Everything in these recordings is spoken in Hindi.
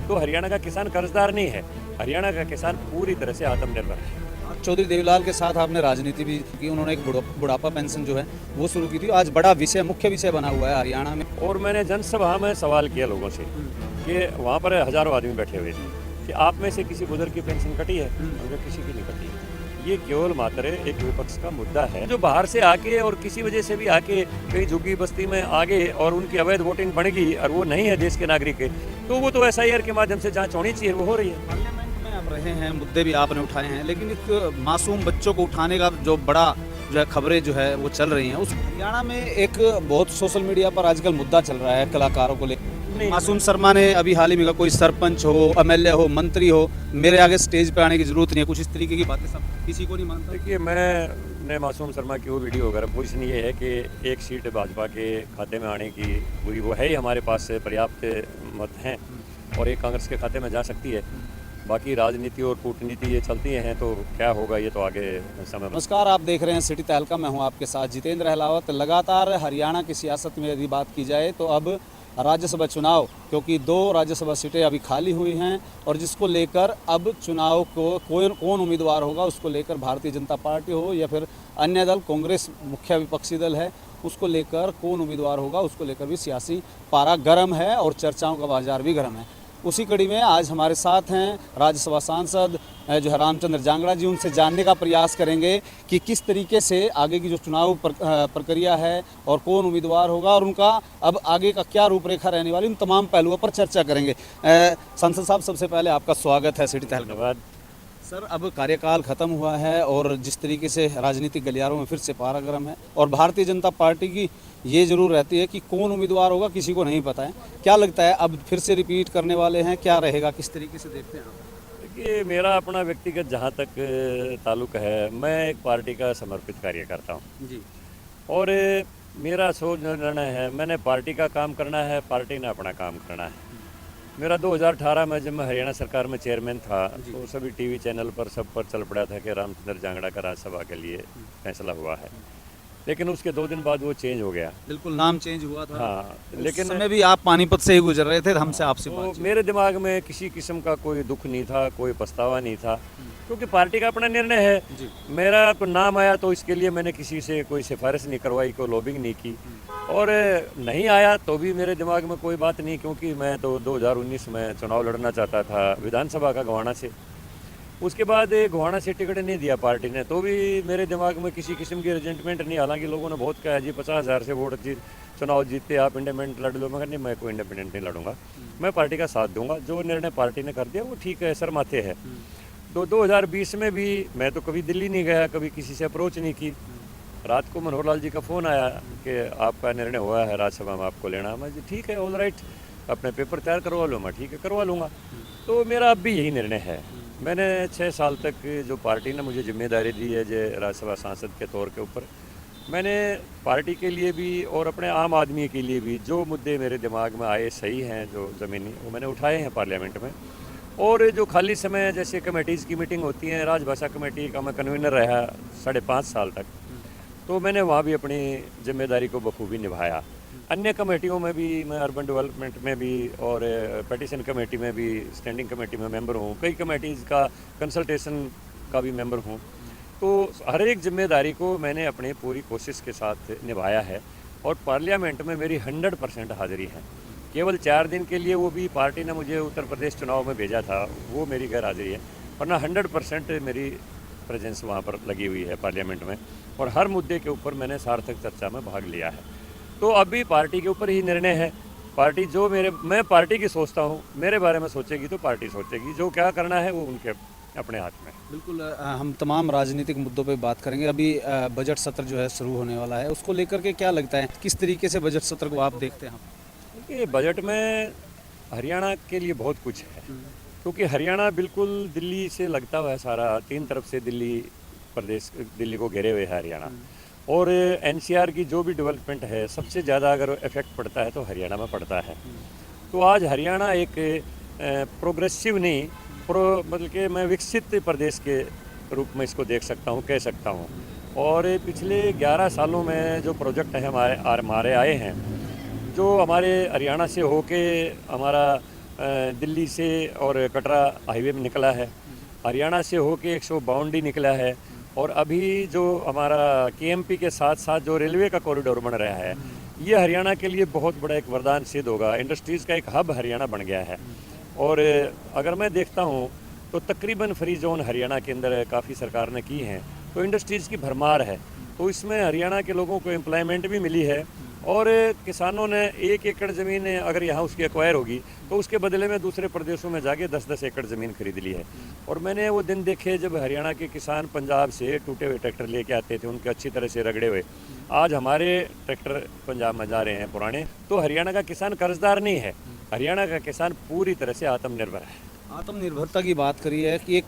तो हरियाणा का किसान कर्जदार नहीं है, हरियाणा का किसान पूरी तरह से आत्मनिर्भर है। चौधरी देवीलाल के साथ आपने राजनीति भी की, उन्होंने एक बुढ़ापा पेंशन जो है वो शुरू की थी, आज बड़ा विषय, मुख्य विषय बना हुआ है हरियाणा में। और मैंने जनसभा में सवाल किया लोगों से कि वहाँ पर हज़ारों आदमी बैठे हुए थे कि आप में से किसी बुजुर्ग की पेंशन कटी है? उनमें किसी की नहीं कटी है। ये केवल मात्र एक विपक्ष का मुद्दा है, जो बाहर से आके और किसी वजह से भी आके कहीं झुग्गी बस्ती में आगे और उनकी अवैध वोटिंग बढ़ गई और वो नहीं है देश के नागरिक के, तो वो तो SIR के माध्यम से जांच होनी चाहिए, वो हो रही है। पार्लियामेंट में आप रहे हैं, मुद्दे भी आपने उठाए हैं, लेकिन एक मासूम बच्चों को उठाने का जो बड़ा जो है खबरें जो है वो चल रही हैं, उस हरियाणा में एक बहुत सोशल मीडिया पर आजकल मुद्दा चल रहा है कलाकारों को लेकर। मासूम शर्मा ने अभी हाल ही में कहा कोई सरपंच हो, MLA हो, मंत्री हो, मेरे आगे स्टेज पे आने की जरूरत नहीं है, कुछ इस तरीके की बातें सब किसी को नहीं मानता। देखिए, मैंने मासूम शर्मा की वो वीडियो वगैरह पोजिशन ये है कि एक सीट भाजपा के खाते में आने की पूरी वो है ही, हमारे पास पर्याप्त मत हैं और एक कांग्रेस के खाते में जा सकती है। बाकी राजनीति और कूटनीति ये चलती हैं, तो क्या होगा ये तो आगे समय। नमस्कार, आप देख रहे हैं सिटी तहलका, मैं हूं आपके साथ जितेंद्र अहलावत। लगातार हरियाणा की सियासत में यदि बात की जाए तो अब राज्यसभा चुनाव, क्योंकि 2 राज्यसभा सीटें अभी खाली हुई हैं और जिसको लेकर अब चुनाव को कौन उम्मीदवार होगा उसको लेकर भारतीय जनता पार्टी हो या फिर अन्य दल, कांग्रेस मुख्य विपक्षी दल है, उसको लेकर कौन उम्मीदवार होगा उसको लेकर भी सियासी पारा गर्म है और चर्चाओं का बाजार भी गर्म है। उसी कड़ी में आज हमारे साथ हैं राज्यसभा सांसद जो है रामचंद्र जांगड़ा जी। उनसे जानने का प्रयास करेंगे कि किस तरीके से आगे की जो चुनाव प्रक्रिया है और कौन उम्मीदवार होगा और उनका अब आगे का क्या रूपरेखा रहने वाली, उन तमाम पहलुओं पर चर्चा करेंगे। सांसद साहब, सबसे पहले आपका स्वागत है सिटी तहलका। धन्यवाद सर, अब कार्यकाल खत्म हुआ है और जिस तरीके से राजनीतिक गलियारों में फिर से पारा गर्म है और भारतीय जनता पार्टी की ये जरूर रहती है कि कौन उम्मीदवार होगा किसी को नहीं पता है, क्या लगता है अब फिर से रिपीट करने वाले हैं, क्या रहेगा, किस तरीके से देखते हैं आप? देखिए, मेरा अपना व्यक्तिगत जहाँ तक ताल्लुक है, मैं एक पार्टी का समर्पित कार्यकर्ता हूँ जी। और मेरा सोच निर्णय है, मैंने पार्टी का काम करना है, पार्टी ने अपना काम करना है। मेरा 2018 में जब मैं हरियाणा सरकार में चेयरमैन था तो सभी टीवी चैनल पर सब पर चल पड़ा था कि रामचंद्र जांगड़ा का राज्यसभा के लिए फैसला हुआ है, लेकिन उसके 2 दिन बाद वो चेंज हो गया। बिल्कुल, नाम चेंज हुआ था। हाँ, लेकिन लेकिन समय भी आप पानीपत से ही गुजर रहे थे, हमसे आपसे तो बात। मेरे दिमाग में किसी किस्म का कोई दुख नहीं था, कोई पछतावा नहीं था, क्योंकि पार्टी का अपना निर्णय है। जी। मेरा तो नाम आया तो इसके लिए मैंने किसी से कोई सिफारिश नहीं करवाई, कोई लॉबिंग नहीं की, और नहीं आया तो भी मेरे दिमाग में कोई बात नहीं, क्योंकि मैं तो 2019 में चुनाव लड़ना चाहता था विधानसभा का गोहाना से। उसके बाद गोहाना से टिकट नहीं दिया पार्टी ने, तो भी मेरे दिमाग में किसी किस्म की रिजेंटमेंट नहीं। हालांकि लोगों ने बहुत कहा जी 50,000 से वोट चुनाव जीतते आप इंडिपेंडेंट लड़ लो, मगर नहीं, मैं कोई इंडिपेंडेंट नहीं लड़ूंगा, मैं पार्टी का साथ दूंगा, जो निर्णय पार्टी ने कर दिया वो ठीक है, सर माथे है। तो 2020 में भी मैं तो कभी दिल्ली नहीं गया, कभी किसी से अप्रोच नहीं की। रात को मनोहर लाल जी का फ़ोन आया कि आपका निर्णय हुआ है राज्यसभा में आपको लेना। मैं जी ठीक है, ऑल राइट, अपने पेपर तैयार करवा लो। मैं ठीक है, करवा लूँगा। तो मेरा अब भी यही निर्णय है। मैंने 6 साल तक जो पार्टी ने मुझे जिम्मेदारी दी है जो राज्यसभा सांसद के तौर के ऊपर, मैंने पार्टी के लिए भी और अपने आम आदमी के लिए भी जो मुद्दे मेरे दिमाग में आए सही हैं, जो ज़मीनी, वो मैंने उठाए हैं पार्लियामेंट में। और जो खाली समय जैसे कमेटीज़ की मीटिंग होती हैं, राजभाषा कमेटी का मैं कन्वीनर रहा 5.5 साल तक, तो मैंने वहाँ भी अपनी जिम्मेदारी को बखूबी निभाया। अन्य कमेटियों में भी मैं अर्बन डेवलपमेंट में भी और पेटिशन कमेटी में भी, स्टैंडिंग कमेटी में मेंबर हूँ, कई कमेटीज़ का कंसल्टेशन का भी मेंबर हूँ। तो हर एक जिम्मेदारी को मैंने अपनी पूरी कोशिश के साथ निभाया है और पार्लियामेंट में मेरी 100% हाज़िरी है। केवल 4 दिन के लिए, वो भी पार्टी ने मुझे उत्तर प्रदेश चुनाव में भेजा था, वो मेरी गैर हाज़िरी है, वरना 100% मेरी प्रेजेंस वहाँ पर लगी हुई है पार्लियामेंट में और हर मुद्दे के ऊपर मैंने सार्थक चर्चा में भाग लिया है। तो अभी पार्टी के ऊपर ही निर्णय है। पार्टी जो मैं पार्टी की सोचता हूँ, मेरे बारे में सोचेगी तो पार्टी सोचेगी, जो क्या करना है वो उनके अपने हाथ में। बिल्कुल, हम तमाम राजनीतिक मुद्दों पे बात करेंगे। अभी बजट सत्र जो है शुरू होने वाला है, उसको लेकर के क्या लगता है, किस तरीके से बजट सत्र को आप देखते हैं? देखिए, बजट में हरियाणा के लिए बहुत कुछ है, क्योंकि हरियाणा बिल्कुल दिल्ली से लगता हुआ है सारा, 3 तरफ से दिल्ली को घेरे हुए है हरियाणा। और NCR की जो भी डेवलपमेंट है, सबसे ज़्यादा अगर इफेक्ट पड़ता है तो हरियाणा में पड़ता है। तो आज हरियाणा एक प्रोग्रेसिव नहीं, मतलब कि मैं विकसित प्रदेश के रूप में इसको देख सकता हूँ, कह सकता हूँ। और पिछले 11 सालों में जो प्रोजेक्ट हैं हमारे आए हैं, जो हमारे हरियाणा से होके हमारा दिल्ली से और कटरा हाईवे में निकला है, हरियाणा से होके 152 निकला है, और अभी जो हमारा केएमपी के साथ साथ जो रेलवे का कॉरिडोर बन रहा है, ये हरियाणा के लिए बहुत बड़ा एक वरदान सिद्ध होगा। इंडस्ट्रीज़ का एक हब हरियाणा बन गया है। और अगर मैं देखता हूँ तो तकरीबन फ्री जोन हरियाणा के अंदर काफ़ी सरकार ने की हैं, तो इंडस्ट्रीज़ की भरमार है, तो इसमें हरियाणा के लोगों को एम्प्लॉयमेंट भी मिली है। और किसानों ने 1 एकड़ ज़मीन अगर यहाँ उसकी एक्वायर होगी तो उसके बदले में दूसरे प्रदेशों में जाके 10-10 एकड़ ज़मीन खरीद ली है। और मैंने वो दिन देखे जब हरियाणा के किसान पंजाब से टूटे हुए ट्रैक्टर लेके आते थे, उनके अच्छी तरह से रगड़े हुए। आज हमारे ट्रैक्टर पंजाब में जा रहे हैं पुराने, तो हरियाणा का किसान कर्जदार नहीं है, हरियाणा का किसान पूरी तरह से आत्मनिर्भर है। आत्मनिर्भरता की बात करी है कि एक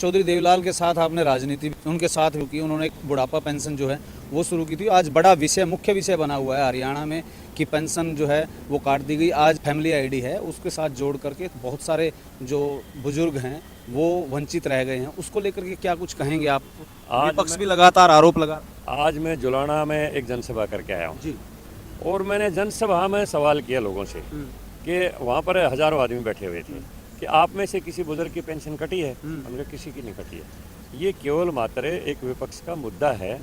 चौधरी देवीलाल के साथ आपने राजनीति उनके साथ की, उन्होंने एक बुढ़ापा पेंशन जो है वो शुरू की थी। आज बड़ा विषय, मुख्य विषय बना हुआ है हरियाणा में कि पेंशन जो है वो काट दी गई। आज फैमिली आईडी है, उसके साथ जोड़ करके बहुत सारे जो बुजुर्ग हैं वो वंचित रह गए हैं। उसको लेकर के क्या कुछ कहेंगे आप? विपक्ष भी लगातार आरोप लगा। आज मैं जुलाना में एक जनसभा करके आया हूँ जी, और मैंने जनसभा में सवाल किया लोगों से कि वहाँ पर हज़ारों आदमी बैठे हुए थे कि आप में से किसी बुजुर्ग की पेंशन कटी है? हमने किसी की नहीं कटी है। ये केवल मात्र एक विपक्ष का मुद्दा है।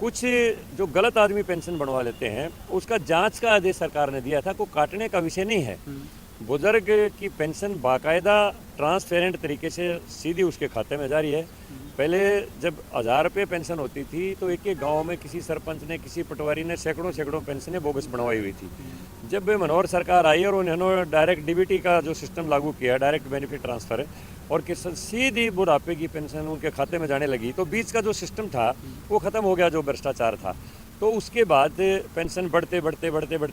कुछ जो गलत आदमी पेंशन बनवा लेते हैं, उसका जांच का आदेश सरकार ने दिया था, को काटने का विषय नहीं है। बुजुर्ग की पेंशन बाकायदा ट्रांसपेरेंट तरीके से सीधी उसके खाते में जा रही है। पहले जब 1000 रुपये पेंशन होती थी तो एक एक गांव में किसी सरपंच ने, किसी पटवारी ने सैकड़ों पेंशनें बोगस बनवाई हुई थी। जब मनोहर सरकार आई और उन्होंने डायरेक्ट डीबीटी का जो सिस्टम लागू किया, डायरेक्ट बेनिफिट ट्रांसफ़र, और किसान सीधी बुढ़ापे की पेंशन उनके खाते में जाने लगी, तो बीच का जो सिस्टम था वो ख़त्म हो गया, जो भ्रष्टाचार था। तो उसके बाद पेंशन बढ़ते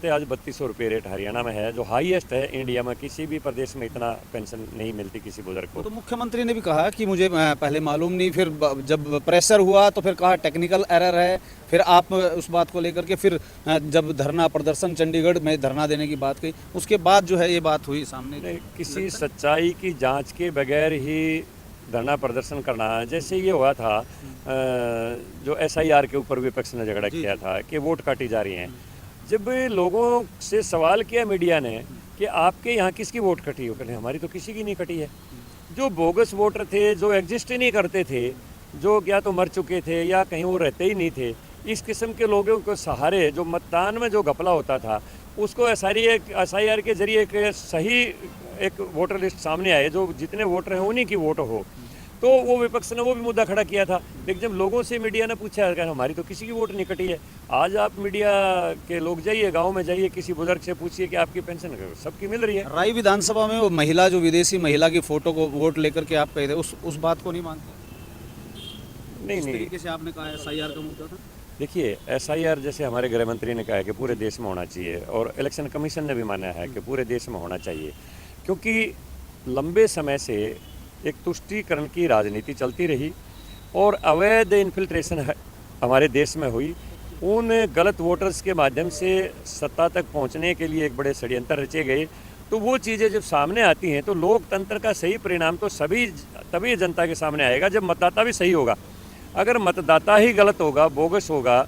आज 3200 रुपये रेट हरियाणा में है, जो हाईएस्ट है इंडिया में। किसी भी प्रदेश में इतना पेंशन नहीं मिलती किसी बुजुर्ग को। तो मुख्यमंत्री ने भी कहा कि मुझे पहले मालूम नहीं, फिर जब प्रेशर हुआ तो फिर कहा टेक्निकल एरर है, फिर आप उस बात को लेकर के फिर जब धरना प्रदर्शन चंडीगढ़ में धरना देने की बात कही, उसके बाद जो है ये बात हुई सामने। किसी सच्चाई की जांच के बगैर ही धरना प्रदर्शन करना, जैसे ये हुआ था जो SIR के ऊपर विपक्ष ने झगड़ा किया था कि वोट काटी जा रही हैं। जब लोगों से सवाल किया मीडिया ने कि आपके यहाँ किसकी वोट कटी हो, कहते हमारी तो किसी की नहीं कटी है। जो बोगस वोटर थे, जो एग्जिस्ट ही नहीं करते थे, जो या तो मर चुके थे या कहीं वो रहते ही नहीं थे, इस किस्म के लोगों को सहारे जो मतदान में जो घपला होता था, उसको SIR के जरिए एक सही एक वोटर लिस्ट सामने आए, जो जितने वोटर हैं उन्हीं की वोट हो, तो वो विपक्ष ने वो भी मुद्दा खड़ा किया था। लेकिन जब लोगों से मीडिया ने पूछा कि हमारी तो किसी की वोट नहीं कटी है, आज आप मीडिया के लोग जाइए, गांव में जाइए, किसी बुजुर्ग से पूछिए कि आपकी पेंशन सबकी मिल रही है। राई विधानसभा में वो महिला, जो विदेशी महिला की फोटो को वोट लेकर के आप कहे थे, उस बात को नहीं मानते? नहीं, तरीके से आपने कहा SIR का मुद्दा था। देखिए, SIR जैसे हमारे गृह मंत्री ने कहा है कि पूरे देश में होना चाहिए, और इलेक्शन कमीशन ने भी माना है कि पूरे देश में होना चाहिए, क्योंकि लंबे समय से एक तुष्टीकरण की राजनीति चलती रही और अवैध इन्फिल्ट्रेशन हमारे देश में हुई। उन गलत वोटर्स के माध्यम से सत्ता तक पहुंचने के लिए एक बड़े षड्यंत्र रचे गए। तो वो चीज़ें जब सामने आती हैं तो लोकतंत्र का सही परिणाम तो तभी जनता के सामने आएगा जब मतदाता भी सही होगा। अगर मतदाता ही गलत होगा, बोगस होगा,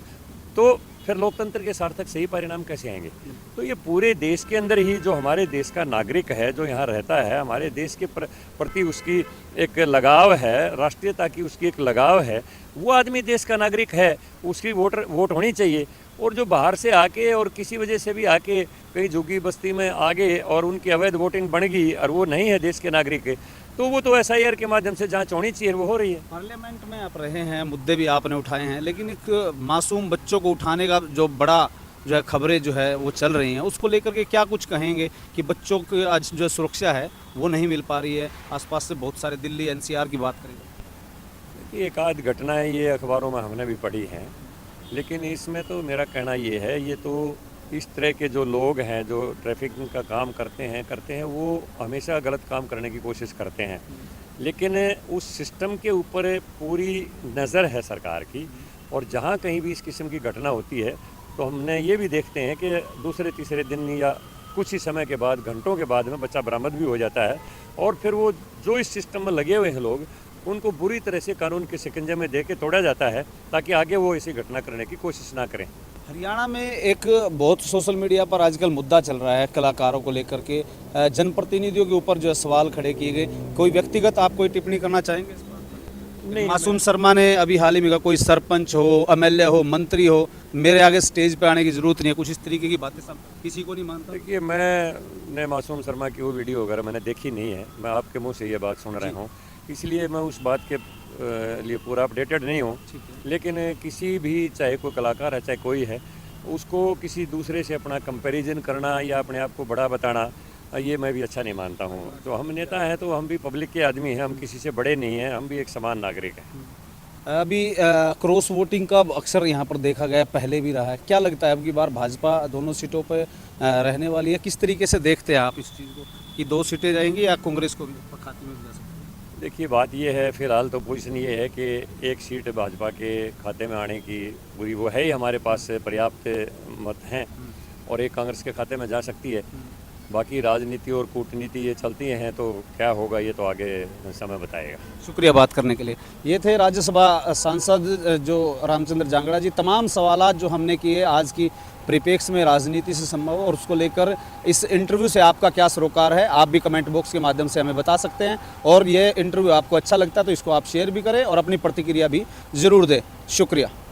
तो फिर लोकतंत्र के सार्थक सही परिणाम कैसे आएंगे? तो ये पूरे देश के अंदर ही जो हमारे देश का नागरिक है, जो यहाँ रहता है, हमारे देश के प्रति उसकी एक लगाव है, राष्ट्रीयता की उसकी एक लगाव है, वो आदमी देश का नागरिक है, उसकी वोट होनी चाहिए। और जो बाहर से आके और किसी वजह से भी आके कहीं झुग्गी बस्ती में आ गए और उनकी अवैध वोटिंग बन गई और वो नहीं है देश के नागरिक, तो वो तो SIR के माध्यम से जांच होनी चाहिए, वो हो रही है। पार्लियामेंट में आप रहे हैं, मुद्दे भी आपने उठाए हैं, लेकिन एक मासूम बच्चों को उठाने का जो बड़ा जो है खबरें जो है वो चल रही हैं, उसको लेकर के क्या कुछ कहेंगे कि बच्चों की आज जो सुरक्षा है वो नहीं मिल पा रही है? आसपास से बहुत सारे दिल्ली NCR की बात करेंगे, देखिए एक आध घटनाएं ये अखबारों में हमने भी पढ़ी हैं, लेकिन इसमें तो मेरा कहना ये है, ये तो इस तरह के जो लोग हैं जो ट्रैफिकिंग का काम करते हैं वो हमेशा गलत काम करने की कोशिश करते हैं, लेकिन उस सिस्टम के ऊपर पूरी नज़र है सरकार की। और जहाँ कहीं भी इस किस्म की घटना होती है तो हमने ये भी देखते हैं कि दूसरे तीसरे दिन या कुछ ही समय के बाद, घंटों के बाद में बच्चा बरामद भी हो जाता है, और फिर वो जो इस सिस्टम में लगे हुए हैं लोग, उनको बुरी तरह से कानून के शिकंजे में दे के तोड़ा जाता है ताकि आगे वो ऐसी घटना करने की कोशिश ना करें। हरियाणा में एक बहुत सोशल मीडिया पर आजकल मुद्दा चल रहा है कलाकारों को लेकर के, जनप्रतिनिधियों के ऊपर जो है सवाल खड़े किए गए। कोई व्यक्तिगत आप कोई टिप्पणी करना चाहेंगे इस पर? नहीं, मासूम शर्मा ने अभी हाल ही में कहा कोई सरपंच हो, एमएलए हो, मंत्री हो, मेरे आगे स्टेज पे आने की जरूरत नहीं है, कुछ इस तरीके की बातें सब किसी को नहीं मानता। देखिए, मैंने मासूम शर्मा की वो वीडियो वगैरह मैंने देखी नहीं है, मैं आपके मुंह से ये बात सुन रहा हूँ, इसलिए मैं उस बात के लिए पूरा अपडेटेड नहीं हूँ। ठीक है। लेकिन किसी भी, चाहे कोई कलाकार है चाहे कोई है, उसको किसी दूसरे से अपना कंपैरिजन करना या अपने आप को बड़ा बताना, ये मैं भी अच्छा नहीं मानता हूँ। तो हम नेता हैं तो हम भी पब्लिक के आदमी हैं, हम किसी से बड़े नहीं हैं, हम भी एक समान नागरिक हैं। अभी क्रॉस वोटिंग का अक्सर यहाँ पर देखा गया, पहले भी रहा है। क्या लगता है अब की बार भाजपा दोनों सीटों पर रहने वाली है? किस तरीके से देखते हैं आप इस चीज़ को कि 2 सीटें जाएंगी या कांग्रेस को भी खाते में भी जा सकती है? देखिए, बात ये है, फिलहाल तो पोजीशन ये है कि एक सीट भाजपा के खाते में आने की पूरी वो है ही, हमारे पास पर्याप्त मत हैं, और एक कांग्रेस के खाते में जा सकती है। बाकी राजनीति और कूटनीति ये चलती हैं, तो क्या होगा ये तो आगे समय बताएगा। शुक्रिया बात करने के लिए। ये थे राज्यसभा सांसद जो रामचंद्र जांगड़ा जी। तमाम सवालात जो हमने किए आज की परिप्रेक्ष्य में राजनीति से संभव और उसको लेकर इस इंटरव्यू से आपका क्या सरोकार है, आप भी कमेंट बॉक्स के माध्यम से हमें बता सकते हैं। और ये इंटरव्यू आपको अच्छा लगता है तो इसको आप शेयर भी करें और अपनी प्रतिक्रिया भी ज़रूर दें। शुक्रिया।